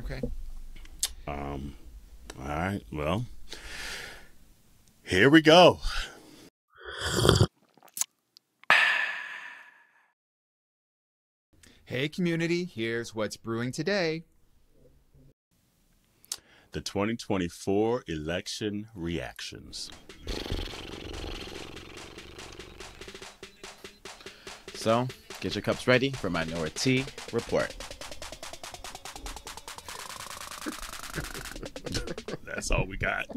Okay. All right. Well, here we go. Hey, community. Here's what's brewing today. The 2024 election reactions. So, get your cups ready for Minority Report. That's all we got.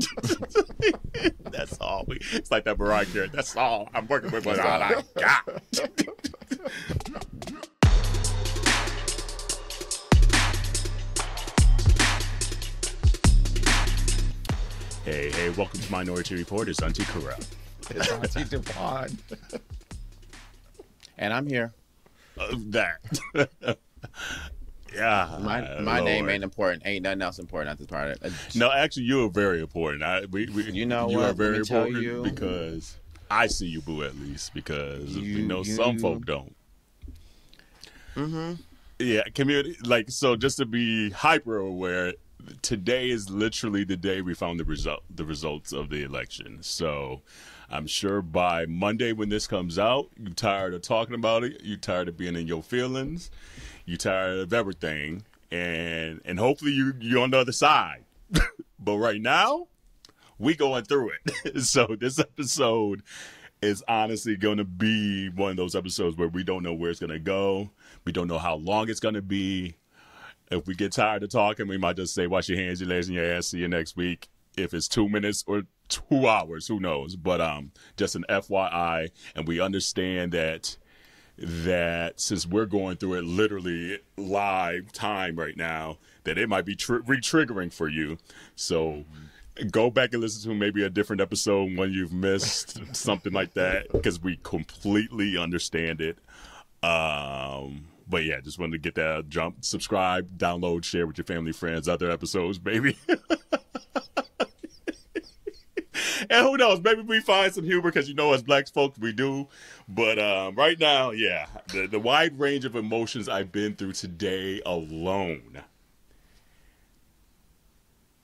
That's all we. It's like that Mariah Carey. That's all I'm working with. What all I got. Hey, welcome to Minority Report. It's Auntie Corral. It's Auntie Devon. And I'm here. That. Yeah. My name ain't important. Ain't nothing else important at this part. No, actually, you are very important. You know you what? are very Let me tell important you. because I see you, boo, at least, because we know you- some folk don't. Mm-hmm. Yeah, community, like, so just to be hyper aware, today is literally the day we found the results of the election. So I'm sure by Monday when this comes out, you're tired of talking about it, you're tired of being in your feelings, you're tired of everything, and hopefully you're on the other side. But right now, we going through it. So this episode is honestly going to be one of those episodes where we don't know where it's going to go. We don't know how long it's going to be. If we get tired of talking, we might just say, wash your hands, your legs, and your ass. See you next week. If it's 2 minutes or 2 hours, who knows? But just an FYI, and we understand that since we're going through it literally live time right now, that it might be re-triggering for you. So go back and listen to maybe a different episode when you've missed something like that, because we completely understand it. But yeah, just wanted to get that jump. Subscribe, download, share with your family, friends, other episodes, baby. And who knows, maybe we find some humor, because as black folks we do. But right now, yeah, the wide range of emotions I've been through today alone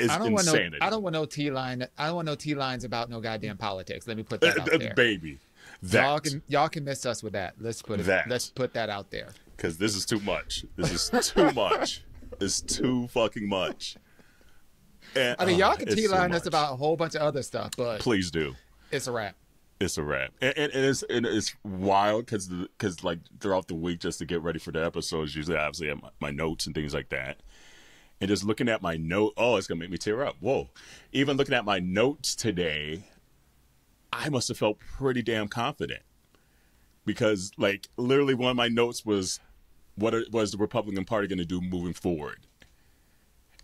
is insanity. I don't want no T line. I don't want no T lines about no goddamn politics. Let me put that out there, baby. Y'all can miss us with that. Let's put that out there. Because this is too much. This is too much. It's too fucking much. And, I mean, y'all can it's T-line too us much. about a whole bunch of other stuff, but Please do. it's a wrap. It's a wrap. And it's wild because like throughout the week, just to get ready for the episodes, usually obviously I have my notes and things like that. And just looking at my note, it's going to make me tear up. Whoa. Even looking at my notes today, I must have felt pretty damn confident. Because, like, literally one of my notes was, what was the Republican Party going to do moving forward?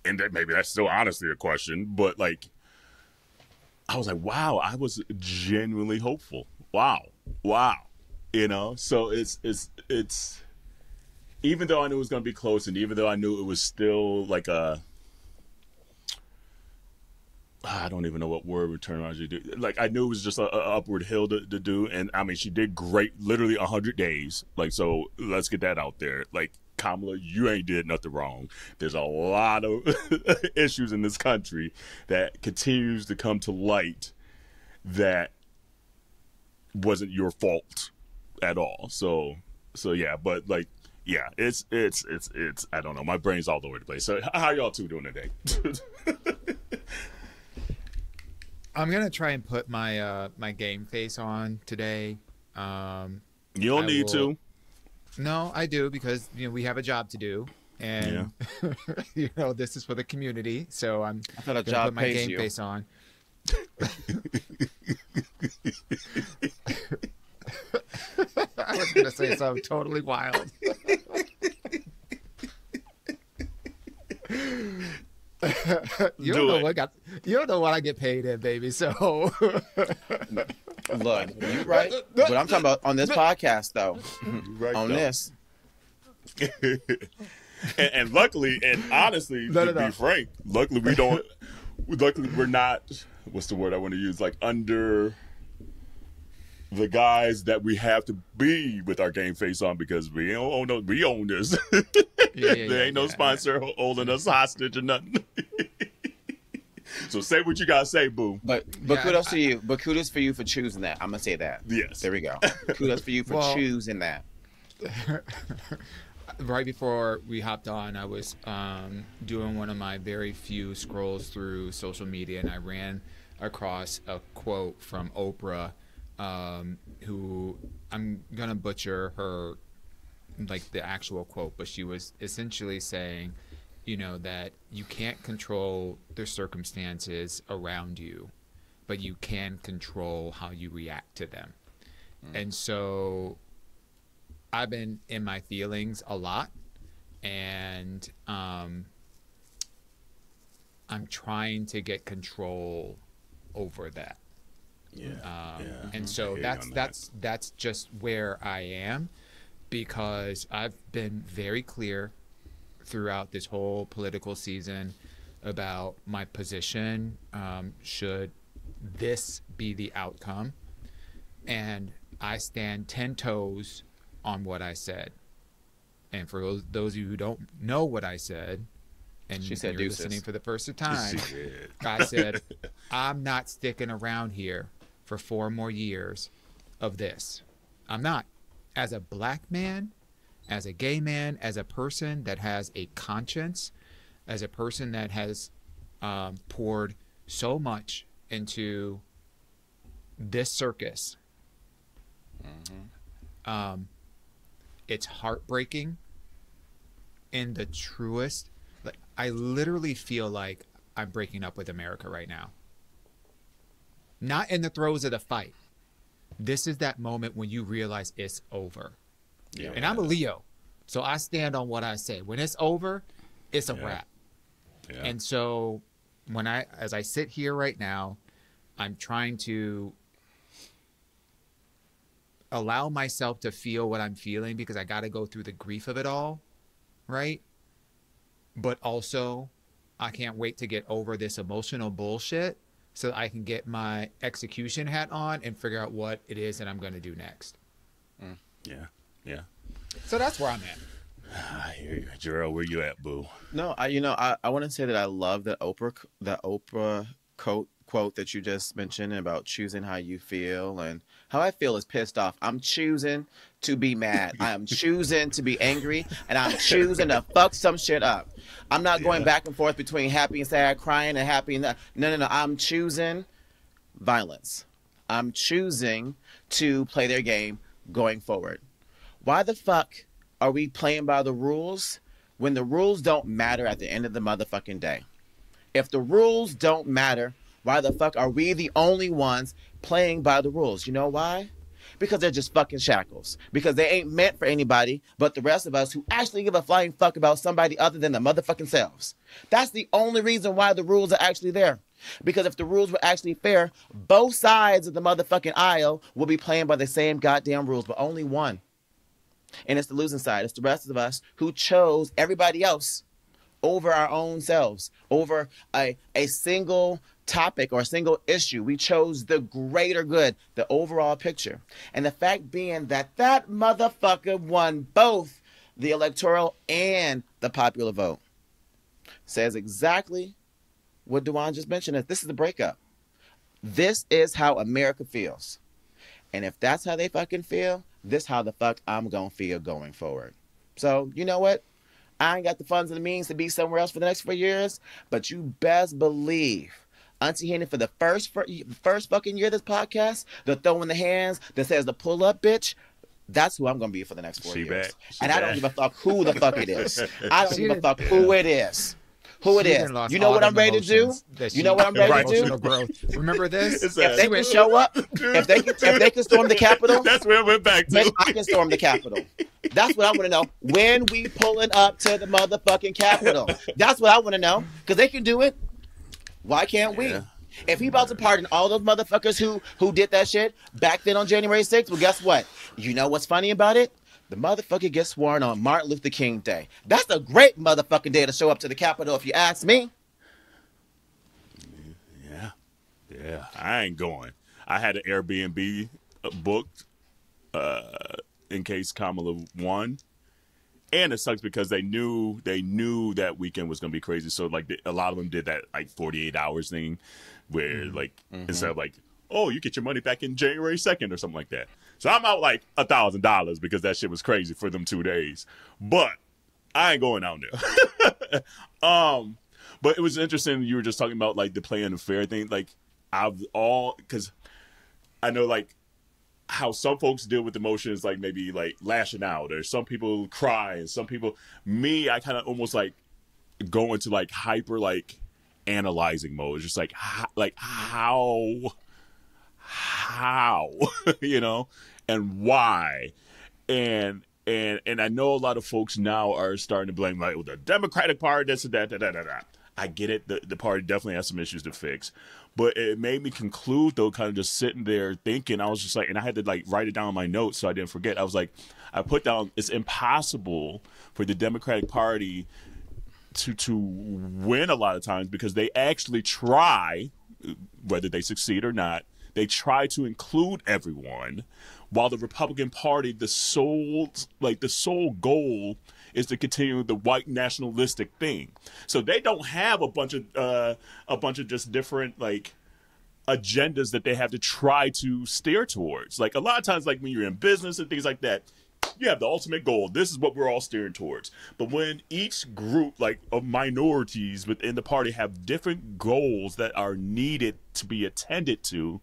And that maybe that's still honestly a question, but, like, I was like, wow, I was genuinely hopeful. Wow. So it's even though I knew it was going to be close, and even though I knew it was still like I don't even know what word would turn around to do. Like, I knew it was just a upward hill to do. And I mean, she did great, literally 100 days. Like, so let's get that out there. Like, Kamala, you ain't did nothing wrong. There's a lot of issues in this country that continues to come to light that wasn't your fault at all. So yeah, but like, yeah, it's I don't know. My brain's all over the place. So how y'all two doing today? I'm gonna try and put my my game face on today. You don't need to. No, I do, because we have a job to do, and this is for the community. So I thought a gonna job put my pays game you. face on. I was gonna say something totally wild. You don't know what I get paid in, baby. So Look, you right. But I'm talking about on this podcast, though. Right on though. this. and luckily, and honestly, to be frank, luckily we're not, what's the word I want to use? Like the guys that we have to be with our game face on because we own this. There ain't no sponsor holding us hostage or nothing. So say what you gotta say, boo. But kudos to you. But kudos for you for choosing that. I'm gonna say that. Yes. There we go. Kudos for you for choosing that. Right before we hopped on, I was doing one of my very few scrolls through social media, and I ran across a quote from Oprah, who I'm gonna butcher her, like the actual quote, but she was essentially saying, you know, that you can't control the circumstances around you, but you can control how you react to them. And so I've been in my feelings a lot, and I'm trying to get control over that. And so that's just where I am, because I've been very clear throughout this whole political season about my position, should this be the outcome, and I stand 10 toes on what I said. And for those of you who don't know what I said, and she said you're deuces. listening for the first time, I said, I'm not sticking around here for 4 more years of this. I'm not. As a black man, as a gay man, as a person that has a conscience, as a person that has poured so much into this circus, it's heartbreaking in the truest. Like, I literally feel like I'm breaking up with America right now. Not in the throes of the fight. This is that moment when you realize it's over. Yeah. And I'm a Leo, so I stand on what I say. When it's over, it's a wrap. Yeah. And so as I sit here right now, I'm trying to allow myself to feel what I'm feeling, because I got to go through the grief of it all, right? But also, I can't wait to get over this emotional bullshit so that I can get my execution hat on and figure out what it is that I'm going to do next. Yeah. So that's where I'm at. I hear you. Jarrell, where you at, boo? No, I want to say that I love that Oprah quote that you just mentioned about choosing how you feel, and how I feel is pissed off. I'm choosing to be mad. I am choosing to be angry, and I'm choosing to fuck some shit up. I'm not going back and forth between happy and sad, crying and happy. No. I'm choosing violence. I'm choosing to play their game going forward. Why the fuck are we playing by the rules when the rules don't matter at the end of the motherfucking day? If the rules don't matter, why the fuck are we the only ones playing by the rules? You know why? Because they're just fucking shackles. Because they ain't meant for anybody but the rest of us who actually give a flying fuck about somebody other than the motherfucking selves. That's the only reason why the rules are actually there. Because if the rules were actually fair, both sides of the motherfucking aisle will be playing by the same goddamn rules, but only one. And it's the losing side. It's the rest of us who chose everybody else over our own selves, over a single topic or a single issue. We chose the greater good, the overall picture. And the fact being that that motherfucker won both the electoral and the popular vote says exactly what Dewan just mentioned. This is the breakup. This is how America feels. And if that's how they fucking feel, this how the fuck I'm gonna feel going forward. So, you know what? I ain't got the funds and the means to be somewhere else for the next 4 years, but you best believe Auntie Henny, for the first fucking year of this podcast, the throw in the hands that says the pull up bitch, that's who I'm going to be for the next 4 years. And I don't give a fuck who the fuck it is. I don't give a fuck who it is. Who it is. You know what I'm ready to do? You know what I'm ready to do? Remember this? If they can show up, if they can storm the Capitol, that's where it went back to. I can storm the Capitol. That's what I want to know. When we pulling up to the motherfucking Capitol. That's what I want to know. Because they can do it. Why can't we? If he about to pardon all those motherfuckers who did that shit back then on January 6th, well, guess what? You know what's funny about it? The motherfucker gets sworn on Martin Luther King Day. That's a great motherfucking day to show up to the Capitol, if you ask me. Yeah, I ain't going. I had an Airbnb booked in case Kamala won. And it sucks because they knew that weekend was going to be crazy. So like a lot of them did that like 48 hours thing where like instead of like, oh, you get your money back in January 2nd or something like that. So I'm out like $1,000 because that shit was crazy for them 2 days. But I ain't going out there. But it was interesting. You were just talking about like the play and the fair thing. Like because I know like how some folks deal with emotions, like maybe like lashing out, or some people cry, and some people, I kind of almost like go into like hyper like analyzing mode. It's just like how, you know, and why, and I know a lot of folks now are starting to blame like, well, the Democratic Party, this and that, that. I get it. The party definitely has some issues to fix. But it made me conclude, though, kind of just sitting there thinking. I was just like, and I had to like write it down in my notes so I didn't forget. I was like, I put down, it's impossible for the Democratic Party to win a lot of times because they actually try, whether they succeed or not, they try to include everyone, while the Republican Party, the sole goal is to continue the white nationalistic thing. So they don't have a bunch of just different like agendas that they have to try to steer towards. Like a lot of times, like when you're in business and things like that, you have the ultimate goal. This is what we're all steering towards. But when each group like of minorities within the party have different goals that are needed to be attended to,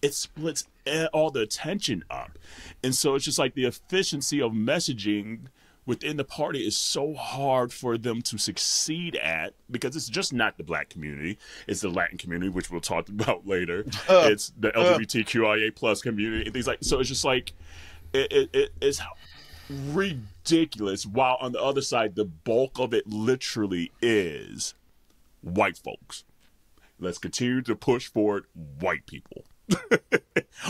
it splits all the attention up. And so it's just like the efficiency of messaging within the party is so hard for them to succeed at, because it's just not the black community. It's the Latin community, which we'll talk about later. It's the LGBTQIA plus community and things like, so it's just like, it's ridiculous. While on the other side, the bulk of it literally is white folks. Let's continue to push forward white people.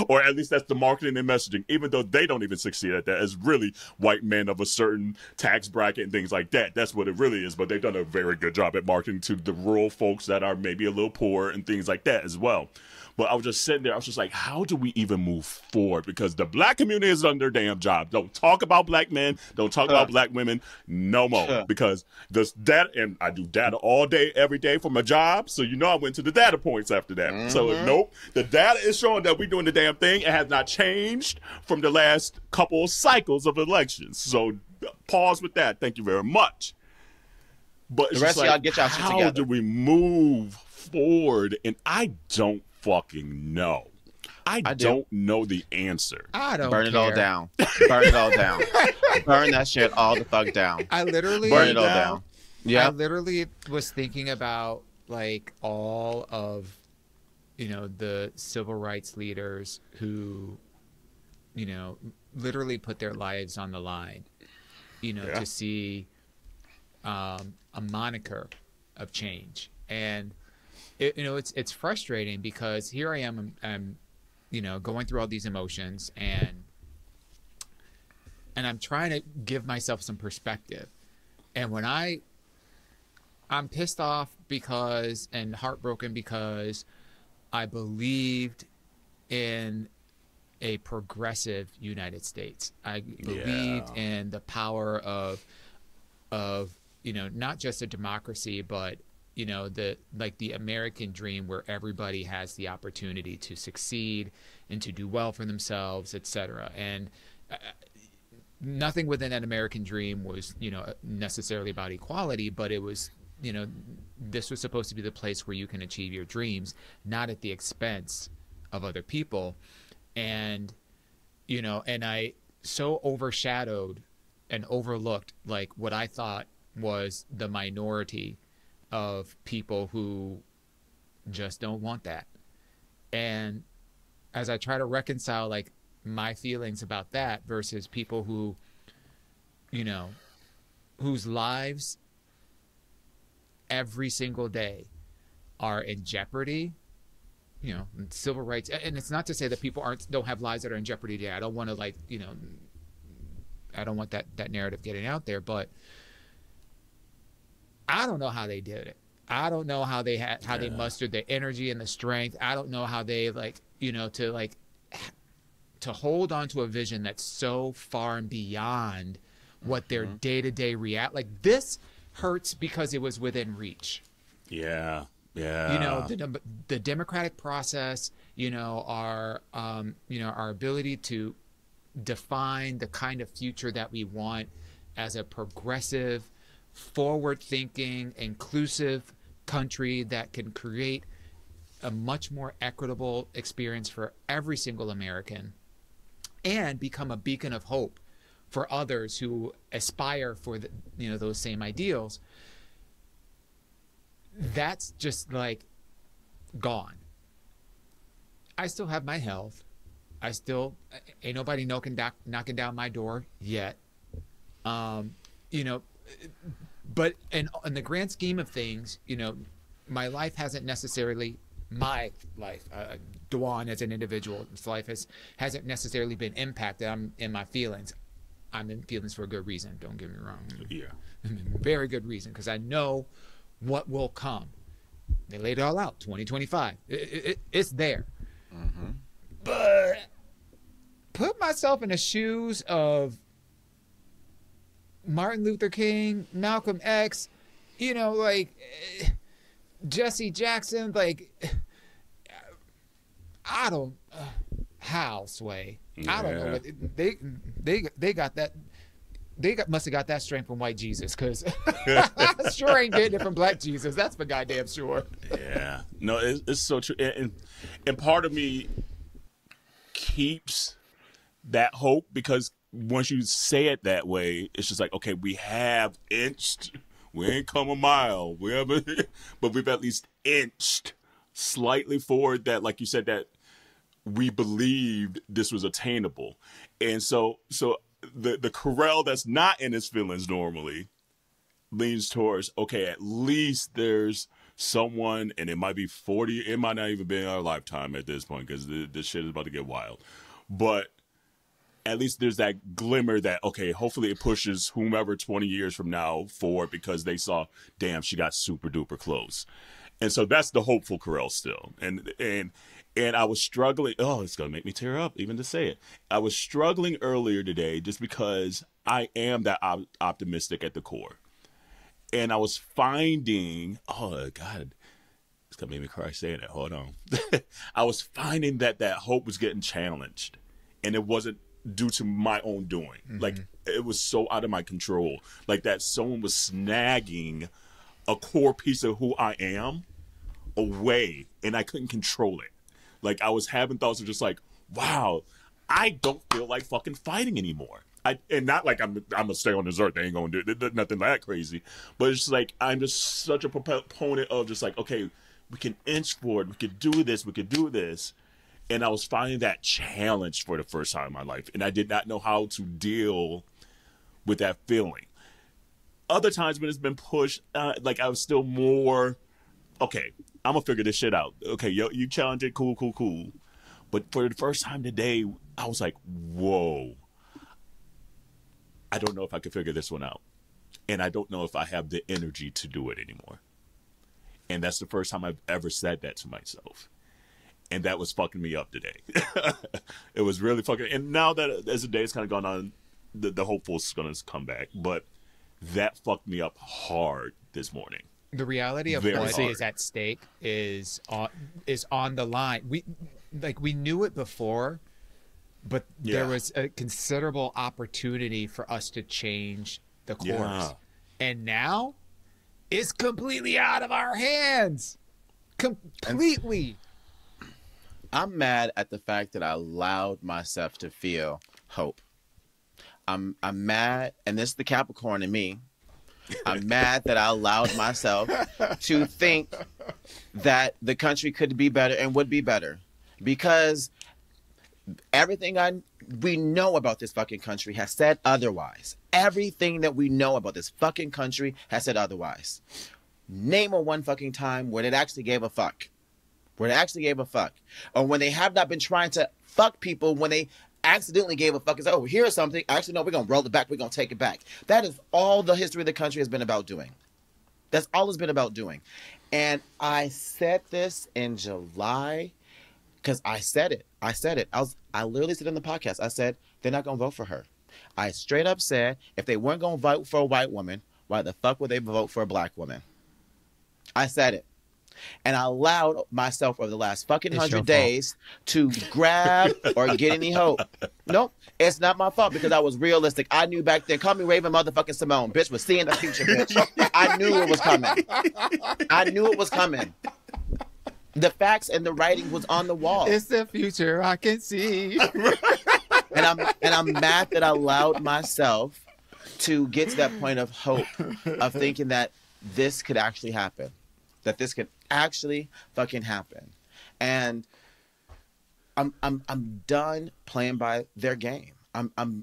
Or at least that's the marketing and messaging, even though they don't even succeed at that, as really white men of a certain tax bracket and things like that. That's what it really is. But they've done a very good job at marketing to the rural folks that are maybe a little poor and things like that as well. But I was just sitting there, I was just like, how do we even move forward? Because the black community is on their damn job. Don't talk about black men. Don't talk about black women no more. Because this data, and I do data all day, every day for my job. So you know I went to the data points after that. So nope, the data is showing that we're doing the damn thing. It has not changed from the last couple of cycles of elections. So pause with that. Thank you very much. But it's the rest just of y'all like, get y'all shit how together. do we move forward? And I don't fucking know. I don't know the answer. I don't Burn care. it all down. Burn it all down. Burn that shit all the fuck down. I literally Burn it all down. Yeah. I literally was thinking about like all of, you know, the civil rights leaders who, you know, literally put their lives on the line, you know, to see a moniker of change. And you know, it's frustrating because here I am, I'm, you know, going through all these emotions and I'm trying to give myself some perspective. And when I'm pissed off because, and heartbroken because I believed in a progressive United States. I believed in the power of, you know, not just a democracy, but you know, the American dream where everybody has the opportunity to succeed and to do well for themselves, etc. And nothing within that American dream was, you know, necessarily about equality, but it was, you know, this was supposed to be the place where you can achieve your dreams, not at the expense of other people. And, you know, and I so overshadowed and overlooked like what I thought was the minority of people who just don't want that. And as I try to reconcile like my feelings about that versus people who, you know, whose lives every single day are in jeopardy, you know, civil rights. And it's not to say that people don't have lives that are in jeopardy today. I don't want to like, you know, I don't want that narrative getting out there, but I don't know how they did it. I don't know how they they mustered the energy and the strength. I don't know how they like, you know, to to hold on to a vision that's so far and beyond what their day-to-day react. Like, this hurts because it was within reach. Yeah. Yeah. You know, the democratic process, you know, our ability to define the kind of future that we want as a progressive, forward-thinking, inclusive country that can create a much more equitable experience for every single American and become a beacon of hope for others who aspire for the, you know, those same ideals. That's just like gone. I still have my health. I still ain't nobody knocking down my door yet. You know, but in the grand scheme of things, you know, my life hasn't necessarily Dwan as an individual, his life hasn't necessarily been impacted. I'm in my feelings. I'm in feelings for a good reason. Don't get me wrong. Yeah. Very good reason, because I know what will come. They laid it all out. 2025. It's there. Mm-hmm. But put myself in the shoes of Martin Luther King, Malcolm X, you know, like Jesse Jackson, like I don't how Sway. I don't know. They got that. Must have got that strength from white Jesus, because I sure ain't getting it from black Jesus. That's for goddamn sure. Yeah. No, it's so true. And part of me keeps that hope, because once you say it that way, it's just like, okay, we have inched. We ain't come a mile. But we've at least inched slightly forward, that, like you said, that we believed this was attainable. And so the Carell that's not in his feelings normally leans towards, okay, at least there's someone, and it might be 40, it might not even be in our lifetime at this point, because this shit is about to get wild. But at least there's that glimmer that, okay, hopefully it pushes whomever 20 years from now forward, because they saw, damn, she got super duper close. And so that's the hopeful Carell still. And I was struggling. Oh, it's going to make me tear up even to say it. I was struggling earlier today just because I am that optimistic at the core. And I was finding, oh, God, it's going to make me cry saying it. Hold on. I was finding that hope was getting challenged. And it wasn't due to my own doing. Mm-hmm. Like, it was so out of my control. Like, that someone was snagging a core piece of who I am away, and I couldn't control it. Like, I was having thoughts of just like, wow, I don't feel like fucking fighting anymore. And not like I'm gonna stay on this earth. They ain't gonna do it. Nothing that crazy. But it's just like, I'm just such a proponent of just like, okay, we can inch forward. We could do this. We could do this. And I was finding that challenge for the first time in my life. And I did not know how to deal with that feeling. Other times when it's been pushed, like I was still more, okay, I'm going to figure this shit out. Okay, you challenge it, cool. But for the first time today, I was like, whoa. I don't know if I can figure this one out. And I don't know if I have the energy to do it anymore. And that's the first time I've ever said that to myself. And that was fucking me up today. It was really fucking... And now that as the day's kind of gone on, the hopeful is going to come back. But that fucked me up hard this morning. The reality of what is at stake is on the line. We knew it before, but there was a considerable opportunity for us to change the course. Yeah. And now it's completely out of our hands. Completely. I'm mad at the fact that I allowed myself to feel hope. I'm mad, and this is the Capricorn in me. I'm mad that I allowed myself to think that the country could be better and would be better, because everything we know about this fucking country has said otherwise. Everything that we know about this fucking country has said otherwise. Name a one fucking time when it actually gave a fuck. When it actually gave a fuck. Or when they have not been trying to fuck people when they accidentally gave a fuck and said, oh, here's something. Actually, no, we're going to roll it back. We're going to take it back. That is all the history of the country has been about doing. That's all it's been about doing. And I said this in July because I said it. I said it. I literally said in the podcast, I said, they're not going to vote for her. I straight up said, if they weren't going to vote for a white woman, why the fuck would they vote for a black woman? I said it. And I allowed myself over the last fucking 100 days to grab or get any hope. Nope. It's not my fault because I was realistic. I knew back then. Call me Raven motherfucking Simone. Bitch was seeing the future, bitch. I knew it was coming. I knew it was coming. The facts and the writing was on the wall. It's the future I can see. And I'm mad that I allowed myself to get to that point of hope, of thinking that this could actually happen. That this could actually fucking happen. And I'm done playing by their game. I'm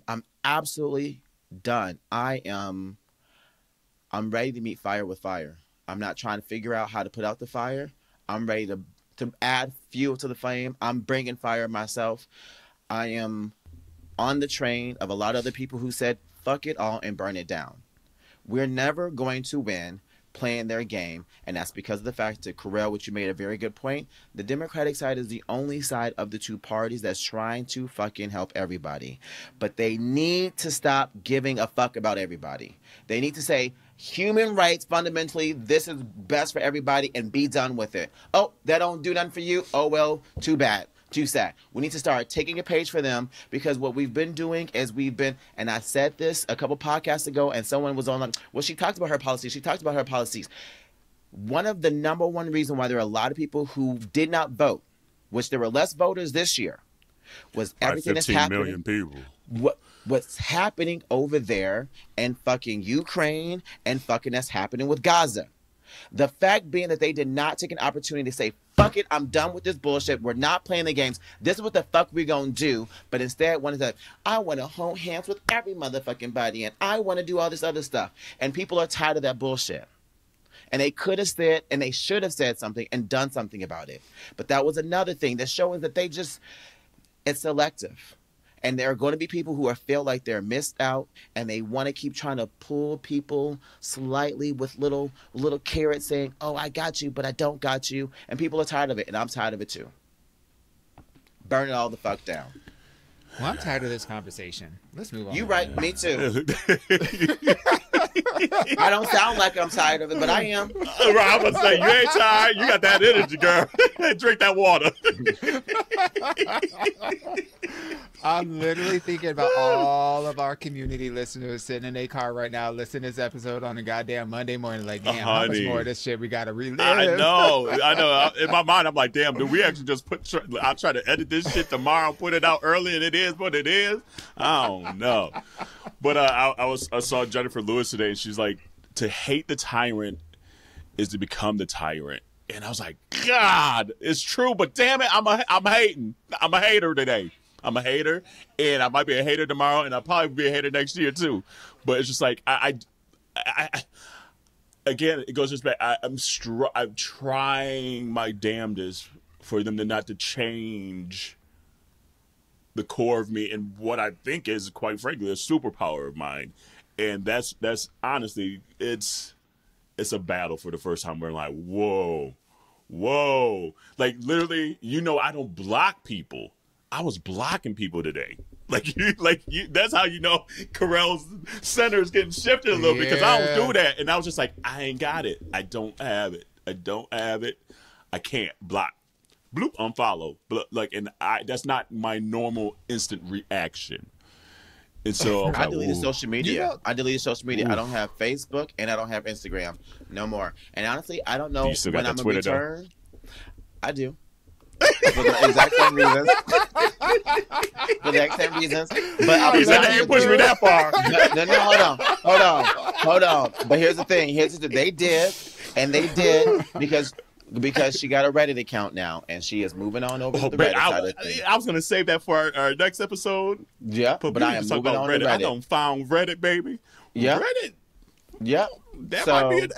absolutely done. I'm ready to meet fire with fire. I'm not trying to figure out how to put out the fire. I'm ready to add fuel to the flame. I'm bringing fire myself. I am on the train of a lot of other people who said, fuck it all and burn it down. We're never going to win playing their game, and that's because of the fact that, Correll, which you made a very good point, the Democratic side is the only side of the two parties that's trying to fucking help everybody. But they need to stop giving a fuck about everybody. They need to say, human rights, fundamentally, this is best for everybody, and be done with it. Oh, that don't do nothing for you? Oh, well, too bad. Too sad. We need to start taking a page for them, because what we've been doing is and I said this a couple podcasts ago, and someone was on, well, she talked about her policies. She talked about her policies. One of the number one reason why there are a lot of people who did not vote, which there were less voters this year, was everything that's happening. 15 million people. What's happening over there in fucking Ukraine and fucking that's happening with Gaza. The fact being that they did not take an opportunity to say, fuck it, I'm done with this bullshit. We're not playing the games. This is what the fuck we're going to do. But instead, one is that, I want to hold hands with every motherfucking body, and I want to do all this other stuff. And people are tired of that bullshit. And they could have said, and they should have said something and done something about it. But that was another thing that's showing that it's selective. And there are going to be people who feel like they're missed out, and they want to keep trying to pull people slightly with little carrots saying, oh, I got you, but I don't got you. And people are tired of it, and I'm tired of it too. Burn it all the fuck down. Well, I'm tired of this conversation. Let's move on. You right, me too. I don't sound like I'm tired of it, but I am. I'm gonna say, you ain't tired. You got that energy, girl. Drink that water. I'm literally thinking about all of our community listeners sitting in their car right now, listening to this episode on a goddamn Monday morning. Like, damn, how much more of this shit we gotta relive? I know. In my mind, I'm like, damn, do we actually just I'll try to edit this shit tomorrow, put it out early, and it is what it is? I don't know. But I saw Jennifer Lewis today, and she's like, to hate the tyrant is to become the tyrant. And I was like, God, it's true, but damn it, I'm hating. I'm a hater today. I'm a hater, and I might be a hater tomorrow, and I'll probably be a hater next year too. But it's just like I again, it goes just back. I'm trying my damnedest for them not to change the core of me and what I think is, quite frankly, a superpower of mine. And that's honestly, it's a battle for the first time. We're like, whoa, like literally, I don't block people. I was blocking people today. That's how Carell's center is getting shifted a little bit, because I don't do that. And I was just like, I ain't got it. I don't have it. I can't block. Bloop, unfollow. That's not my normal instant reaction. And so I deleted social media. I deleted social media. Oof. I don't have Facebook and I don't have Instagram no more. And honestly, I don't know when I'm gonna return. I do. For the exact same reasons. But I ain't push me that far. No, hold on. But here's the thing. They did because she got a Reddit account now, and she is moving on over to the Reddit side of things. I was going to save that for our next episode. Yeah, but I am moving on Reddit. to Reddit. I don't found Reddit, baby. Yeah. Reddit. Yep. That might be an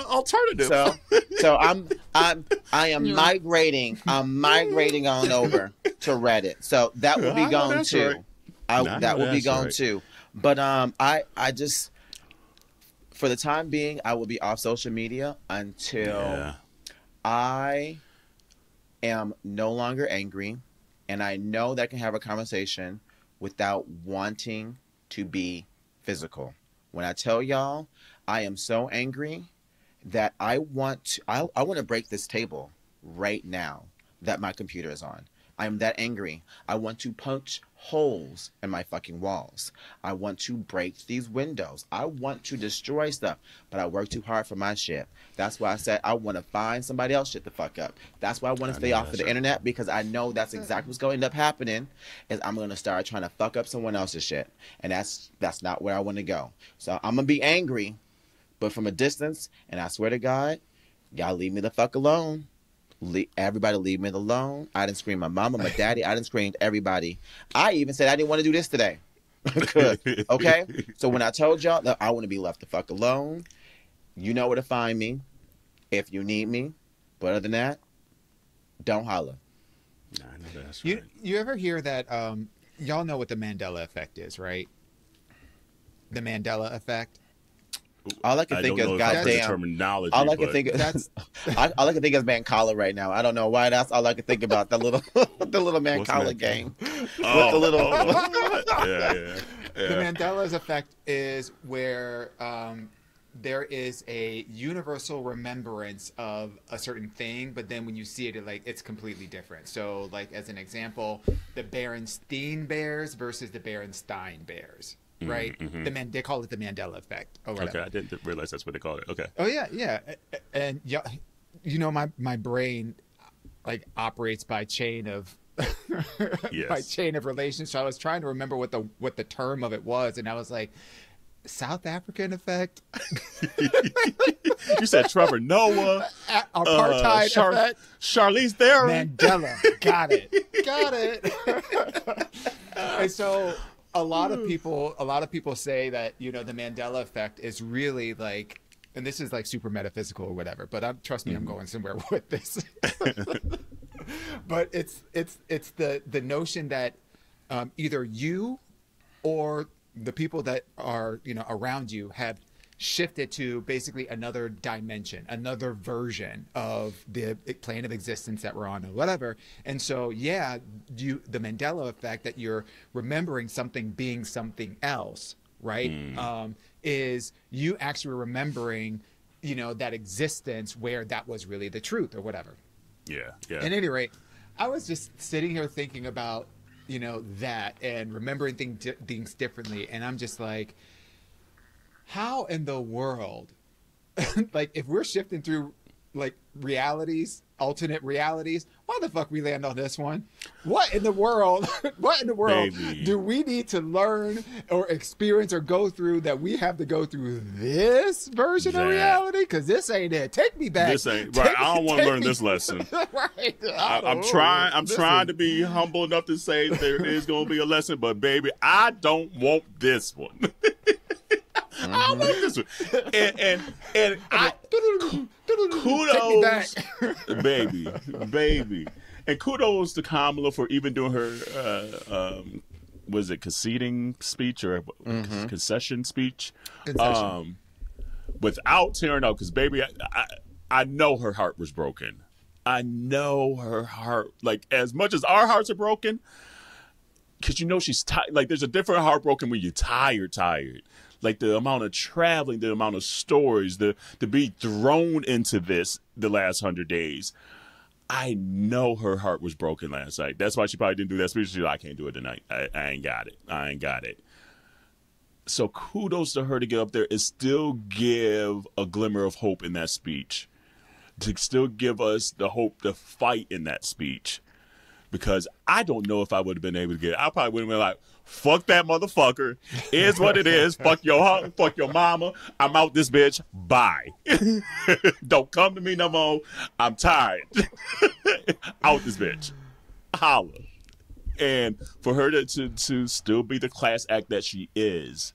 alternative. So I am migrating. I'm migrating on over to Reddit. So that will be gone too. Right. That will be gone too. But I just, for the time being, I will be off social media until I am no longer angry. And I know that I can have a conversation without wanting to be physical. When I tell y'all, I am so angry that I want to break this table right now that my computer is on. I am that angry. I want to punch holes in my fucking walls. I want to break these windows. I want to destroy stuff, but I work too hard for my shit. That's why I said I want to find somebody else shit to fuck up. That's why I want to stay off of the internet, because I know that's exactly what's going to end up happening is I'm going to start trying to fuck up someone else's shit. And that's not where I want to go. So I'm going to be angry, but from a distance, and I swear to God, y'all leave me the fuck alone. Everybody leave me alone. I didn't scream my mama, my daddy. I didn't scream everybody. I even said I didn't want to do this today. Okay? So when I told y'all that I want to be left the fuck alone, you know where to find me if you need me. But other than that, don't holler. Nah, I know that's right. You ever hear that, y'all know what the Mandela effect is, right? The Mandela effect. All I can think is goddamn terminology. All I can think is all I can think is Mancala right now. I don't know why. That's all I can think about. The little Mancala game. Oh, the little. Yeah. The Mandela's effect is where there is a universal remembrance of a certain thing, but then when you see it, it's completely different. So, like as an example, the Berenstein Bears versus the Berenstein Bears. Right, mm-hmm. They call it the Mandela effect. Or whatever. Okay, I didn't realize that's what they call it. Okay. Oh yeah, and my brain operates by chain of yes. by chain of relations. So I was trying to remember what the term of it was, and I was like, South African effect. You said Trevor Noah, apartheid effect, Charlize Theron, Mandela. Got it. And so. A lot of people say that, the Mandela effect is really and this is super metaphysical or whatever, but trust me, I'm going somewhere with this. But it's the notion that either you or the people that are, around you have shifted to basically another dimension, another version of the plane of existence that we're on or whatever. And so, the Mandela effect that you're remembering something being something else, right? Is you actually remembering, that existence where that was really the truth or whatever. Yeah. At any rate, I was just sitting here thinking about, that and remembering things differently. And I'm just like, how in the world, if we're shifting through alternate realities, why the fuck we land on this one? What in the world Baby. do we need to learn or experience or go through that we have to go through this version of reality? Because this ain't it. Take me back. This ain't right. I don't want to learn this lesson. Right. I'm trying to be humble enough to say there is going to be a lesson, but baby, I don't want this one. I don't want this one. And I kudos, baby. And kudos to Kamala for even doing her was it conceding speech or concession speech? Concession. Without tearing up, because baby, I know her heart was broken. I know her heart, as much as our hearts are broken, because she's tired. There's a different heartbroken when you're tired. The amount of traveling, the amount of stories, to be thrown into this the last 100 days. I know her heart was broken last night. That's why she probably didn't do that speech. She's like, I can't do it tonight. I ain't got it. So kudos to her to get up there and still give a glimmer of hope in that speech. To still give us the hope to fight in that speech. Because I don't know if I would have been able to get it. I probably would have been like, fuck that motherfucker. Is what it is. Fuck your mama. I'm out this bitch. Bye. Don't come to me no more. I'm tired. Out this bitch. Holla. And for her to still be the class act that she is,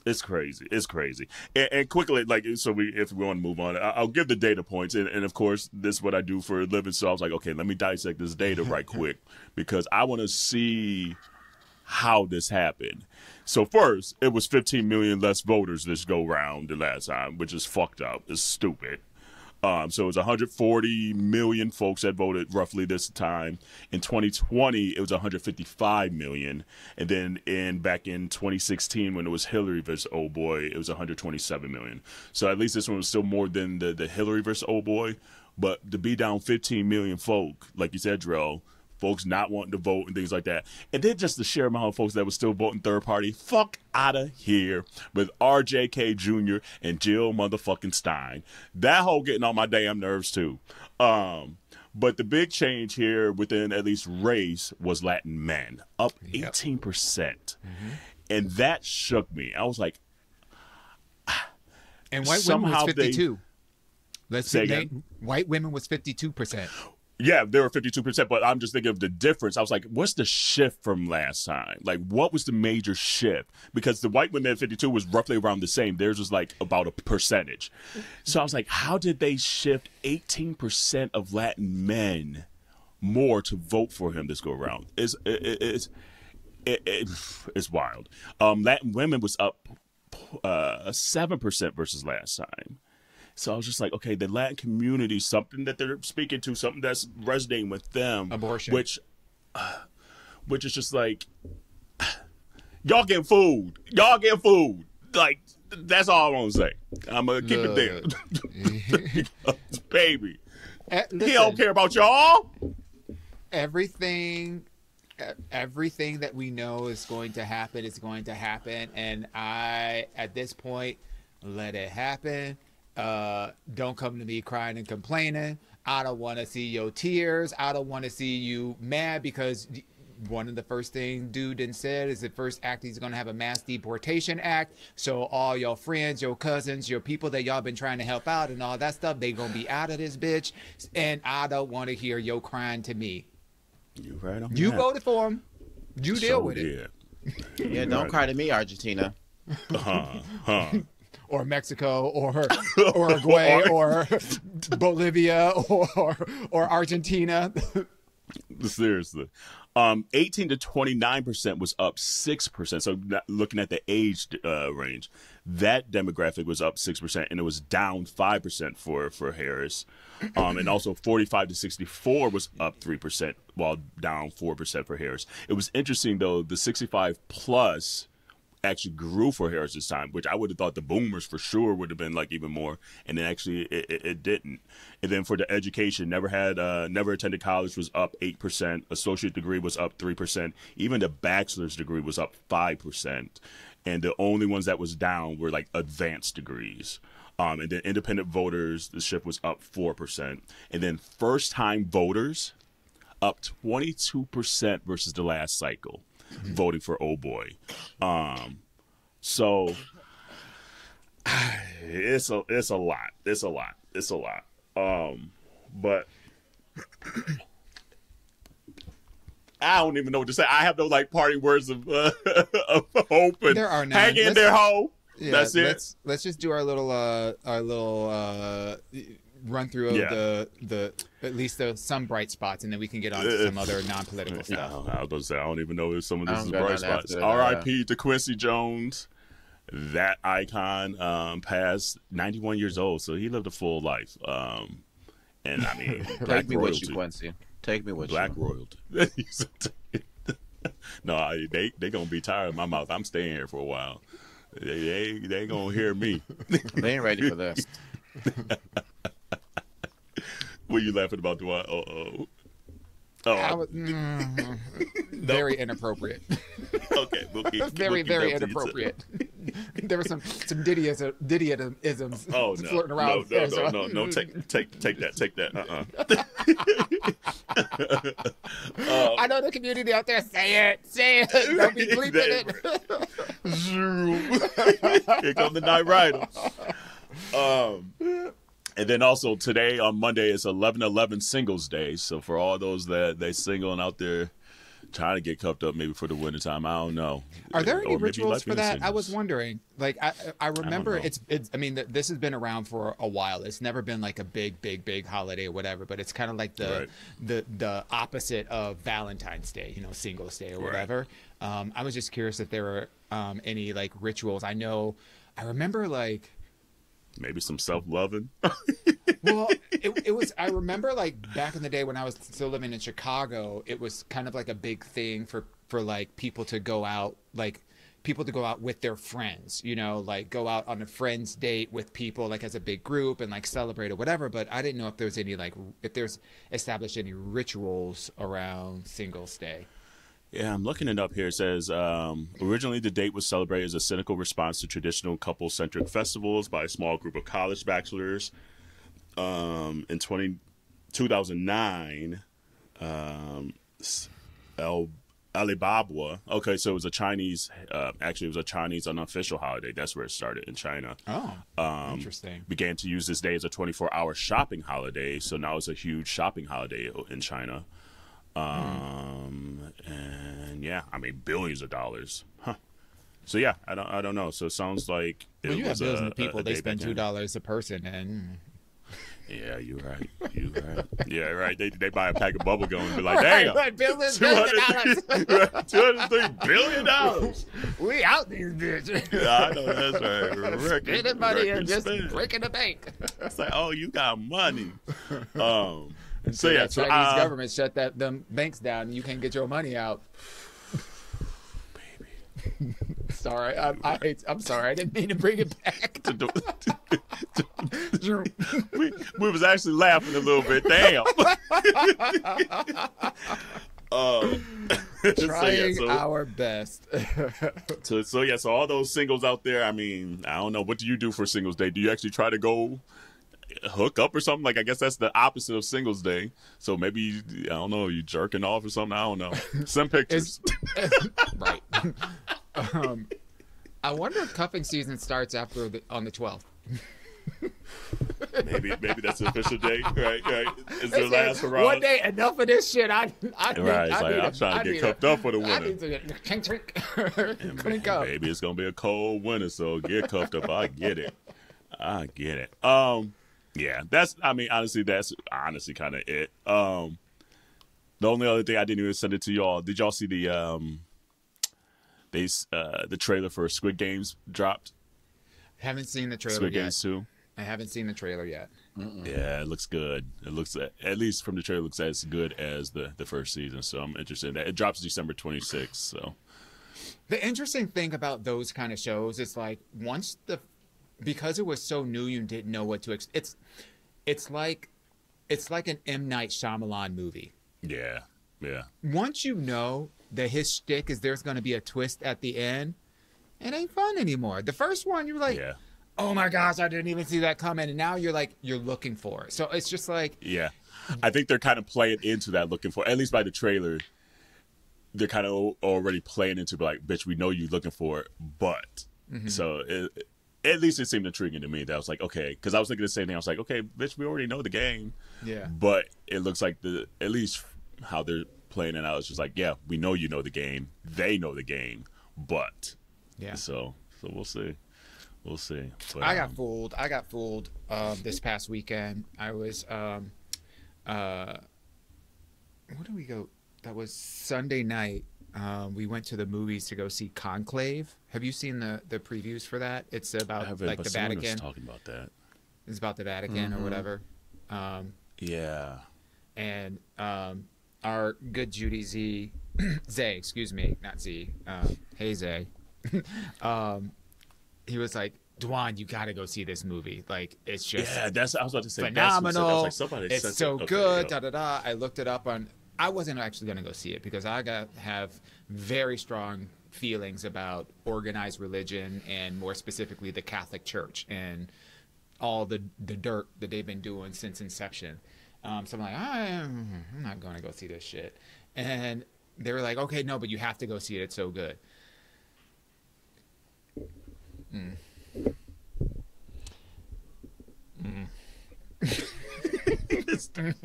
it's crazy. It's crazy. And quickly, if we want to move on, I'll give the data points. And of course, this is what I do for a living. So I was like, okay, let me dissect this data right quick because I want to see how this happened. So first, it was 15 million less voters this go round the last time, which is fucked up. It's stupid. So it was 140 million folks that voted roughly this time. In 2020, it was 155 million. And then back in 2016, when it was Hillary versus Oh Boy, it was 127 million. So at least this one was still more than the Hillary versus Oh Boy. But to be down 15 million folk, like you said, Drell, folks not wanting to vote and things like that. And then just the sheer amount of folks that were still voting third party, fuck out of here with RJK Jr. and Jill motherfucking Stein. That whole getting on my damn nerves too. But the big change here within at least race was Latin men, up 18%. Mm-hmm. And that shook me. I was like, and white women was 52. Let's say again. White women was 52%. Yeah, they were 52%, but I'm just thinking of the difference. I was like, what's the shift from last time? Like, what was the major shift? Because the white women at 52 was roughly around the same. Theirs was like about a percentage. So I was like, how did they shift 18% of Latin men more to vote for him this go around? It's wild. Latin women was up 7% versus last time. So I was just like, okay, the Latin community, something that they're speaking to, something that's resonating with them. Abortion. Which is just like, y'all getting food. Y'all getting food. Like, that's all I want to say. I'm going to keep it there. Baby. Listen, he don't care about y'all. Everything that we know is going to happen is going to happen. And at this point, let it happen. Don't come to me crying and complaining. I don't want to see your tears. I don't want to see you mad because one of the first things dude said is the first act he's going to have a mass deportation act. So all your friends, your cousins, your people that y'all been trying to help out and all that stuff, they going to be out of this bitch. And I don't want to hear your crying to me. You right on You that. voted for him. You deal with it. Yeah, don't cry to me, Argentina. Or Mexico, or Uruguay, or Bolivia, or Argentina. Seriously. 18 to 29% was up 6%. So looking at the age range, that demographic was up 6%, and it was down 5% for Harris. And also 45 to 64 was up 3%, while down 4% for Harris. It was interesting, though, the 65 plus actually grew for Harris this time, which I would have thought the boomers for sure would have been like even more, and then actually it didn't. And then for the education, never attended college was up 8%, associate degree was up 3%, even the bachelor's degree was up 5%, and the only ones that was down were like advanced degrees. And then independent voters, the shift was up 4%, and then first time voters up 22% versus the last cycle. Voting for Oh Boy. So it's a lot. But I don't even know what to say. I have no like party words of hope and there are none. hang in there, ho. Yeah, that's it. Let's just do our little run through of the at least some bright spots, and then we can get on to some other non-political stuff. I was going to say, I don't even know if some of this is bright spots. R.I.P. to Quincy Jones. That icon passed 91 years old, so he lived a full life. And I mean, black Take me royalty. with you, Quincy. Take me with black you. royalty. No, they going to be tired of my mouth. I'm staying here for a while. They ain't going to hear me. They ain't ready for this. What are you laughing about, Dwight? Very inappropriate. Okay, we'll keep very inappropriate. There were some Diddy-isms floating around. No. Take that. I know the community out there. Say it. Don't be bleeping it. Here come the Night Rider. And then also today on Monday is 11/11 Singles Day. So for all those that they single and out there trying to get cuffed up maybe for the winter time, I don't know. Are there any rituals for that? I was wondering. Like I remember it's. I mean, this has been around for a while. It's never been like a big holiday or whatever. But it's kind of like the opposite of Valentine's Day, Singles Day or whatever. I was just curious if there were any like rituals. I remember like. maybe some self-loving. Well, it was. I remember like back in the day when I was still living in Chicago, it was kind of like a big thing for like people to go out, like people to go out with their friends, you know, like go out on a friend's date with people like as a big group and like celebrate or whatever. But I didn't know if there's any like if there's established any rituals around Singles Day. Yeah, I'm looking it up here. It says, originally the date was celebrated as a cynical response to traditional couple-centric festivals by a small group of college bachelors. In 2009, Alibaba. Okay, so it was a Chinese. Actually, it was a Chinese unofficial holiday. That's where it started in China. Oh, interesting. Began to use this day as a 24-hour shopping holiday. So now it's a huge shopping holiday in China. And yeah, I mean billions of dollars. Huh. So yeah, I don't know. So it sounds like well, you have billions of people. They spend $2 a person, and yeah, you're right. You're right. Yeah, right. They buy a pack of bubble gum and be like, damn, $203 billion. We out these bitches. Yeah, I know that's right. Spending money and just breaking the bank. It's like, oh, you got money. So yeah, Chinese government shut them banks down, and you can't get your money out. Baby, sorry, I'm sorry. I didn't mean to bring it back. we was actually laughing a little bit. Damn. Trying our best. So all those singles out there. I mean, I don't know. What do you do for Singles Day? Do you actually try to go hook up or something? Like, I guess that's the opposite of Singles Day. So maybe, I don't know, you jerking off or something? I don't know. Send pictures. Right. I wonder if cuffing season starts on the 12th. Maybe that's the official date, right? It's their last hurrah. One day, enough of this shit. I'm trying to get cuffed up for the winter. I need to clink up. Maybe it's gonna be a cold winter, so get cuffed up. I get it. Yeah, honestly, that's kind of it. The only other thing, I didn't even send it to y'all. Did y'all see the trailer for Squid Games dropped? Haven't seen the trailer Squid yet. Games 2. I haven't seen the trailer yet. Yeah, it looks good. It looks, at least from the trailer, looks as good as the first season. So I'm interested in that. It drops December 26th. So the interesting thing about those kind of shows is like because it was so new, you didn't know what to expect. It's like an M. Night Shyamalan movie. Yeah. Once you know that his shtick is there's going to be a twist at the end, it ain't fun anymore. The first one, you're like, oh my gosh, I didn't even see that coming. And now you're looking for it. So it's just like. Yeah. I think they're kind of playing into that, looking for, at least by the trailer, they're kind of already playing into like, bitch, we know you're looking for it. But, so at least it seemed intriguing to me. That I was like, okay, because I was thinking the same thing. I was like, okay, bitch, we already know the game. Yeah. But it looks like at least how they're playing it out is just like, yeah, we know you know the game. They know the game. But. Yeah. So we'll see. But, I got fooled. This past weekend. I was where did we go? That was Sunday night. We went to the movies to go see Conclave. Have you seen the previews for that? It's about like the Vatican. Talking about that. It's about the Vatican or whatever. Yeah. And our good Judy Zay, excuse me, not Z. Hey Zay. He was like, Dwan, you got to go see this movie. Like, it's just I was about to say phenomenal. That's what it's so good. I looked it up on. I wasn't actually going to go see it because I have very strong feelings about organized religion and more specifically the Catholic Church and all the dirt that they've been doing since inception. So I'm like, I'm not going to go see this shit. And they were like, okay, no, but you have to go see it. It's so good.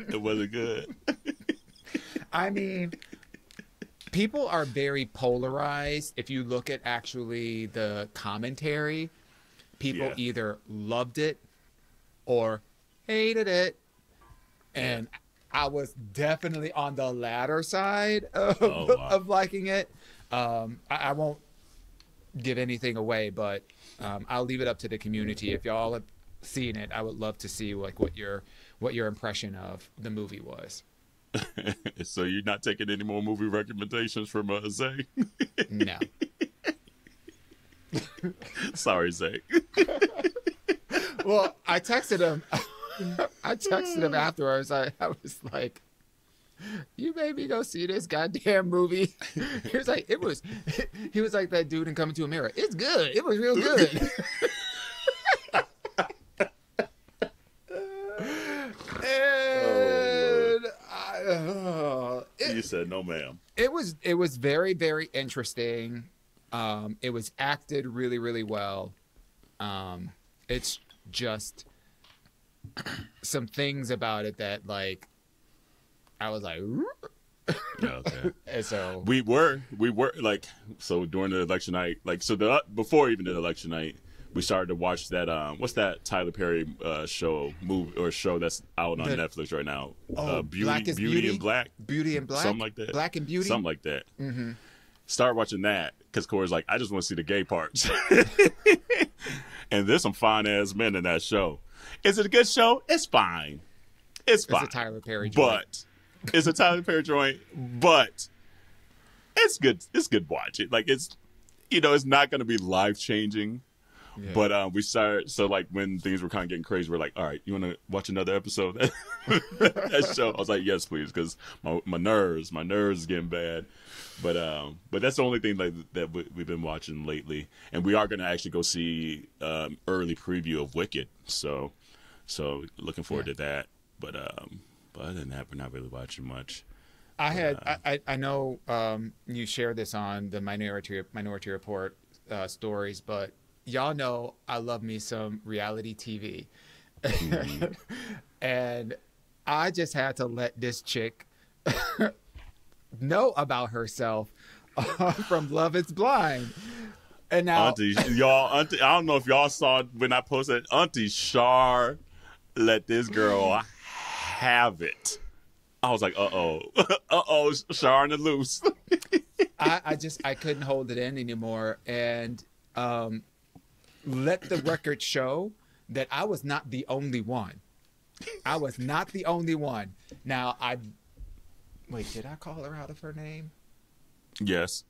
It wasn't good. I mean, people are very polarized. If you look at actually the commentary, people either loved it or hated it. And I was definitely on the latter side of liking it. I won't give anything away, but I'll leave it up to the community. If y'all seen it, I would love to see like what your impression of the movie was. So you're not taking any more movie recommendations from Zay? No. Sorry, Zay. Well, I texted him. I texted him afterwards. I was like, "You made me go see this goddamn movie." He was like, He was like that dude in Coming to America. It's good. It was real good. You said no, ma'am. It was very, very interesting. It was acted really, really well. It's just some things about it that like I was like, Okay. and so we were like, so during the election night, like, so before even the election night, we started to watch that what's that Tyler Perry show that's out on Netflix right now? Beauty and Black, something like that. Black and Beauty, something like that. Mm-hmm. Start watching that because Corey's like, I just want to see the gay parts. And there's some fine ass men in that show. Is it a good show? It's fine. It's fine. It's a Tyler Perry joint. But it's a Tyler Perry joint, but it's good. It's good watching. Like, it's, it's not going to be life changing. Yeah. But we started, so like when things were kind of getting crazy, we're like, all right, you want to watch another episode of that show? I was like, yes, please, because my nerves is getting bad. But that's the only thing that we've been watching lately, and we are going to actually go see early preview of Wicked. So looking forward to that. But other than that, we're not really watching much. I know you shared this on the Minority Report stories, but y'all know I love me some reality TV. Mm-hmm. And I just had to let this chick know about herself from Love Is Blind. And now, Auntie, I don't know if y'all saw when I posted, Auntie Shar let this girl have it. I was like, uh-oh, Shar on the loose. I couldn't hold it in anymore. And let the record show that I was not the only one. I was not the only one. Now, wait, did I call her out of her name? Yes.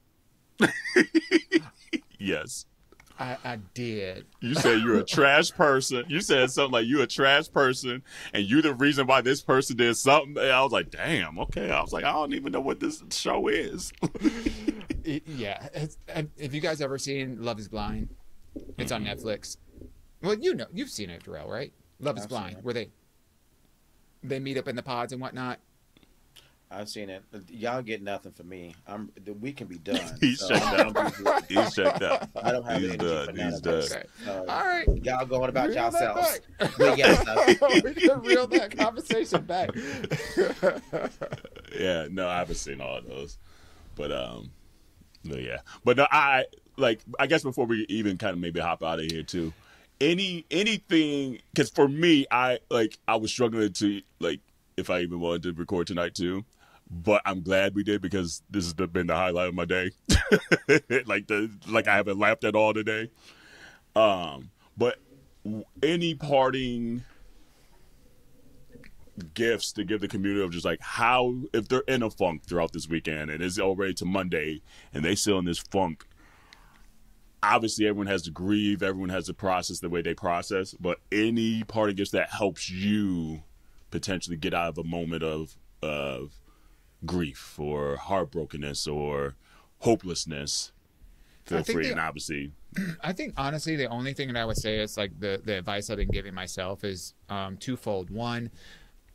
Yes. I did. You said you're a trash person. You said something like you're a trash person and you're the reason why this person did something. And I was like, damn, okay. I was like, I don't even know what this show is. Yeah. Have you guys ever seen Love Is Blind? It's on Netflix. Well, you've seen it, Darrell, right? Love Is Blind, where they meet up in the pods and whatnot. I've seen it. Y'all get nothing from me. We can be done. He's checked out. He's checked out. I don't have any for none of this. Okay. All right. Y'all going about reel yourselves. We can reel that conversation back. Yeah, no, I haven't seen all of those. But yeah. But no, I guess before we even kind of maybe hop out of here too, anything, because for me, I was struggling to if I even wanted to record tonight too. But I'm glad we did because this has been the highlight of my day. I haven't laughed at all today. But any parting gifts to give the community of just like how, if they're in a funk throughout this weekend and it's already to Monday and they still in this funk, obviously everyone has to grieve, everyone has to process the way they process, but any parting gifts that helps you potentially get out of a moment of grief or heartbrokenness or hopelessness, feel free. And obviously, I think honestly the only thing that I would say is like the advice I've been giving myself is twofold. One,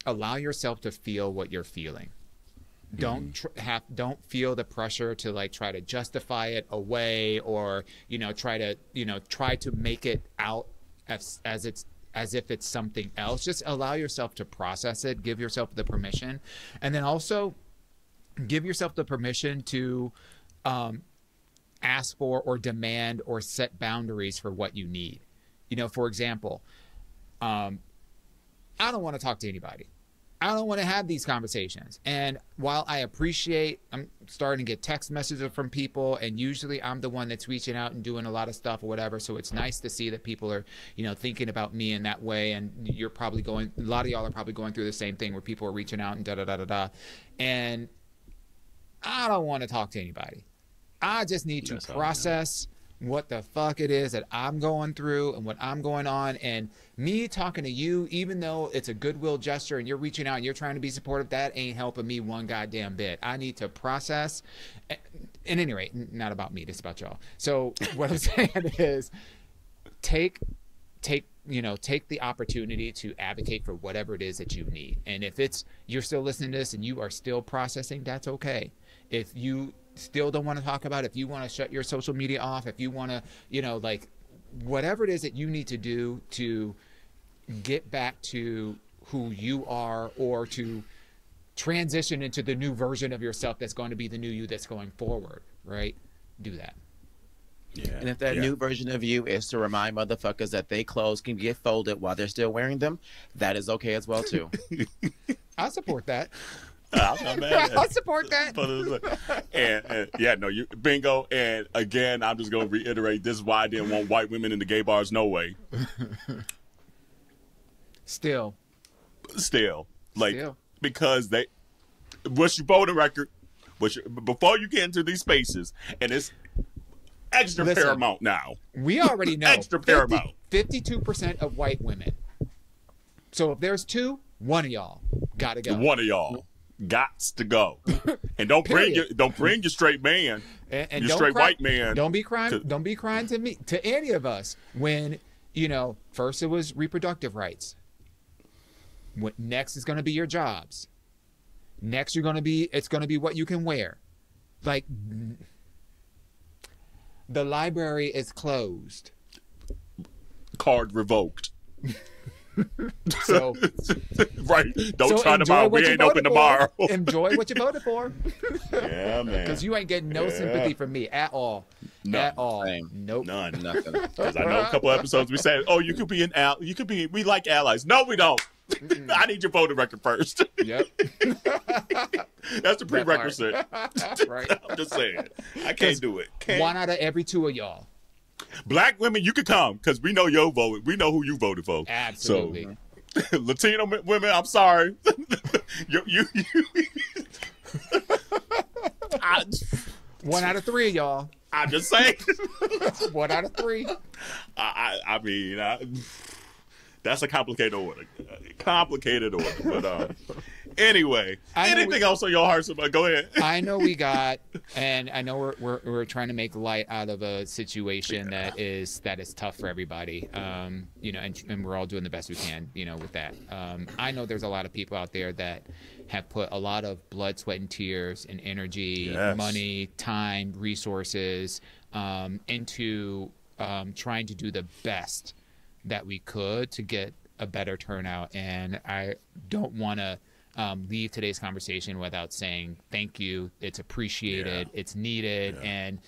allow yourself to feel what you're feeling. Don't feel the pressure to try to justify it away or try to make it out as if it's something else. Just allow yourself to process it. Give yourself the permission, and then also give yourself the permission to ask for or demand or set boundaries for what you need. For example, I don't want to talk to anybody. I don't want to have these conversations. And while I appreciate, I'm starting to get text messages from people, and usually I'm the one that's reaching out and doing a lot of stuff or whatever. So it's nice to see that people are, thinking about me in that way. And you're probably a lot of y'all are probably going through the same thing where people are reaching out and da-da-da-da-da. And I don't want to talk to anybody. I just need to process what the fuck it is that I'm going through and what I'm going on. And me talking to you, even though it's a goodwill gesture and you're reaching out and you're trying to be supportive, that ain't helping me one goddamn bit. I need to process. At any rate, not about me, it's about y'all. So what I'm saying is take the opportunity to advocate for whatever it is that you need. And if you're still listening to this and you are still processing, that's okay. If you still don't want to talk about it, if you want to shut your social media off, if you want to, whatever it is that you need to do to get back to who you are, or to transition into the new version of yourself that's going to be the new you that's going forward, right? Do that. Yeah. And if that new version of you is to remind motherfuckers that they clothes can get folded while they're still wearing them, that is okay as well too. I support that. I'm not mad at it. I'll support that. You bingo. And again, I'm just gonna reiterate, this is why I didn't want white women in the gay bars. No way. Still. Because what's your voting record? Before you get into these spaces, and it's extra paramount now. We already know extra paramount. 52% of white women. So if there's two, one of y'all gotta go. One of y'all gots to go. And don't bring your straight man, and your straight white man. Don't be crying to me, to any of us, when first it was reproductive rights. Next is going to be your jobs. Next it's going to be what you can wear. Like, the library is closed. Card revoked. So right, don't try tomorrow. We ain't open tomorrow. Enjoy what you voted for. Yeah, man. Because you ain't getting no sympathy from me at all. None. At all. Nope. None. Nothing. Because I know a couple episodes we said, "Oh, you could be an ally. We like allies." No, we don't. I need your voting record first. Yep. That's the prerequisite. Right. I'm just saying. I can't do it. One out of every two of y'all. Black women, you can come because we know your vote. We know who you voted for. Absolutely. So, Latino women, I'm sorry. One out of three of y'all. I'm just saying. 1 out of 3. I mean, that's a complicated order. But anyway, anything else on your hearts? Go ahead. I know we got, and I know we're trying to make light out of a situation that is tough for everybody. And we're all doing the best we can, with that. I know there's a lot of people out there that have put a lot of blood, sweat, and tears, and energy, money, time, resources into trying to do the best that we could to get a better turnout. And I don't want to leave today's conversation without saying thank you. It's appreciated. It's needed. And,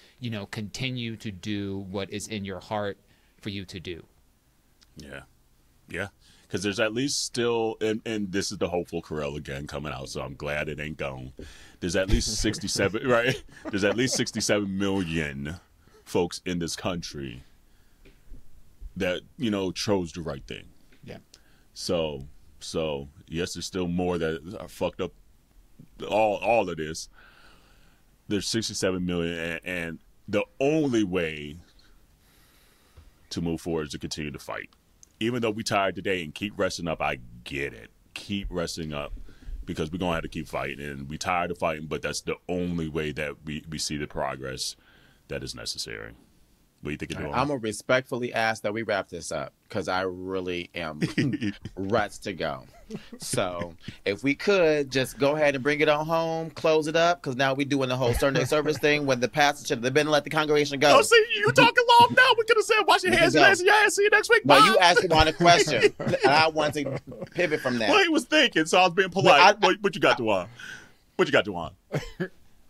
continue to do what is in your heart for you to do. Yeah. Yeah. Because there's at least still, and this is the hopeful Corel again coming out, so I'm glad it ain't gone. There's at least 67, right? There's at least 67 million folks in this country that, chose the right thing. Yeah. So yes, there's still more that are fucked up. All of this. There's 67 million, and the only way to move forward is to continue to fight. Even though we tired today and keep resting up, I get it. Keep resting up because we're going to have to keep fighting. And we tired of fighting, but that's the only way that we see the progress that is necessary. What do you think you're doing? I'm going to respectfully ask that we wrap this up because I really am ready to go. So if we could just go ahead and bring it on home, close it up, because now we're doing the whole Sunday service thing when the pastor should have been let the congregation go. Oh, see, you talking long now. We could have said, wash your hands, your ass. See you next week. But you asked him on a question, and I wanted to pivot from that. Well, he was thinking, so I was being polite. What you got, Juwan? What you got, Juwan?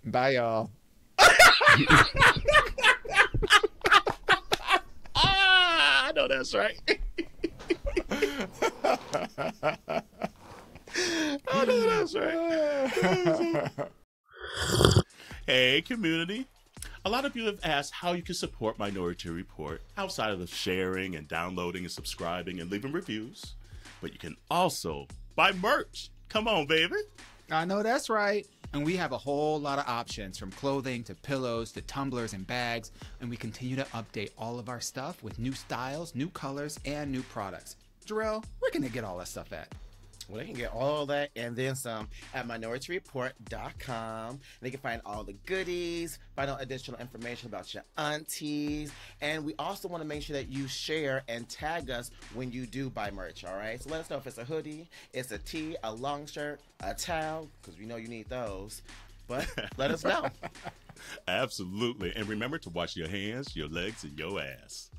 Bye, y'all. I know that's right. That's right. Hey, community. A lot of you have asked how you can support Minority Report outside of the sharing and downloading and subscribing and leaving reviews. But you can also buy merch. Come on, baby. I know that's right. And we have a whole lot of options, from clothing to pillows to tumblers and bags. And we continue to update all of our stuff with new styles, new colors, and new products. Jarrell, where can they get all that stuff at? Well, they can get all that and then some at minorityReport.com. They can find all the goodies, find out additional information about your aunties. And we also want to make sure that you share and tag us when you do buy merch, all right? So let us know if it's a hoodie, it's a tee, a long shirt, a towel, because we know you need those. But let us know. Absolutely. And remember to wash your hands, your legs, and your ass.